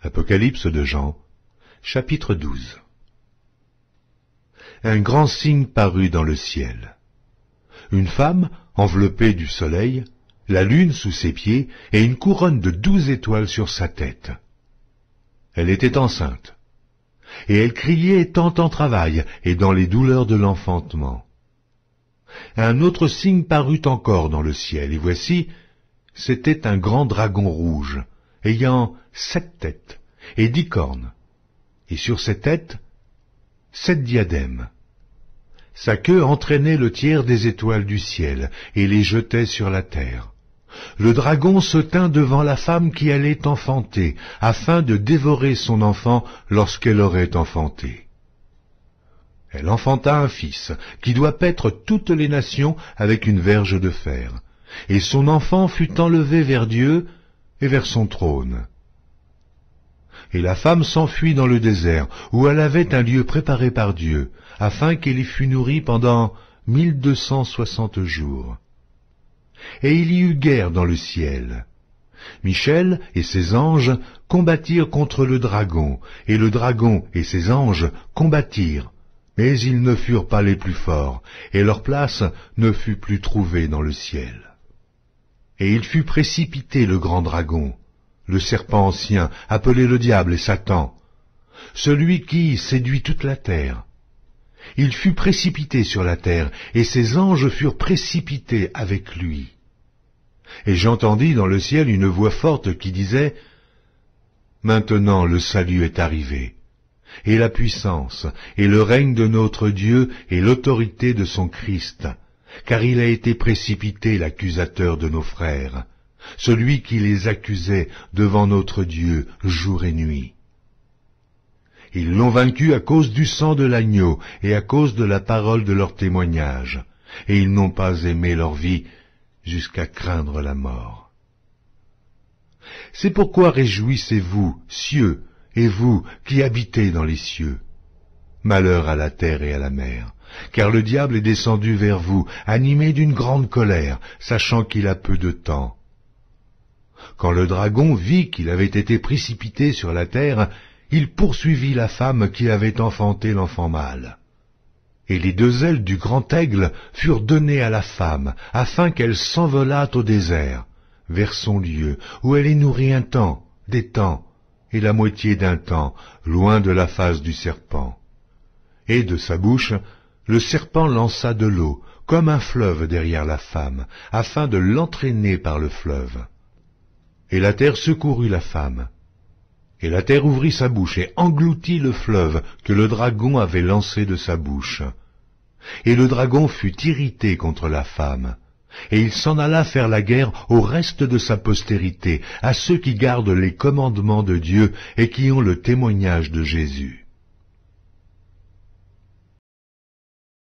Apocalypse de Jean, chapitre 12. Un grand signe parut dans le ciel. Une femme, enveloppée du soleil, la lune sous ses pieds et une couronne de 12 étoiles sur sa tête. Elle était enceinte, et elle criait étant en travail et dans les douleurs de l'enfantement. Un autre signe parut encore dans le ciel, et voici, c'était un grand dragon rouge, ayant 7 têtes et 10 cornes, et sur ses têtes, 7 diadèmes. Sa queue entraînait le tiers des étoiles du ciel, et les jetait sur la terre. Le dragon se tint devant la femme qui allait enfanter, afin de dévorer son enfant lorsqu'elle aurait enfanté. Elle enfanta un fils, qui doit paître toutes les nations avec une verge de fer, et son enfant fut enlevé vers Dieu et vers son trône. Et la femme s'enfuit dans le désert, où elle avait un lieu préparé par Dieu, afin qu'elle y fût nourrie pendant 1260 jours. Et il y eut guerre dans le ciel. Michel et ses anges combattirent contre le dragon, et le dragon et ses anges combattirent, mais ils ne furent pas les plus forts, et leur place ne fut plus trouvée dans le ciel. Et il fut précipité le grand dragon, le serpent ancien, appelé le diable et Satan, celui qui séduit toute la terre. Il fut précipité sur la terre, et ses anges furent précipités avec lui. Et j'entendis dans le ciel une voix forte qui disait : Maintenant le salut est arrivé, et la puissance, et le règne de notre Dieu, et l'autorité de son Christ, car il a été précipité l'accusateur de nos frères, celui qui les accusait devant notre Dieu jour et nuit. Ils l'ont vaincu à cause du sang de l'agneau et à cause de la parole de leur témoignage, et ils n'ont pas aimé leur vie jusqu'à craindre la mort. C'est pourquoi réjouissez-vous, cieux, et vous qui habitez dans les cieux. Malheur à la terre et à la mer, car le diable est descendu vers vous, animé d'une grande colère, sachant qu'il a peu de temps. Quand le dragon vit qu'il avait été précipité sur la terre, il poursuivit la femme qui avait enfanté l'enfant mâle. Et les 2 ailes du grand aigle furent données à la femme, afin qu'elle s'envolât au désert, vers son lieu, où elle est nourrie un temps, des temps, et la moitié d'un temps, loin de la face du serpent. Et de sa bouche, le serpent lança de l'eau, comme un fleuve derrière la femme, afin de l'entraîner par le fleuve. Et la terre secourut la femme. Et la terre ouvrit sa bouche et engloutit le fleuve que le dragon avait lancé de sa bouche. Et le dragon fut irrité contre la femme, et il s'en alla faire la guerre au reste de sa postérité, à ceux qui gardent les commandements de Dieu et qui ont le témoignage de Jésus.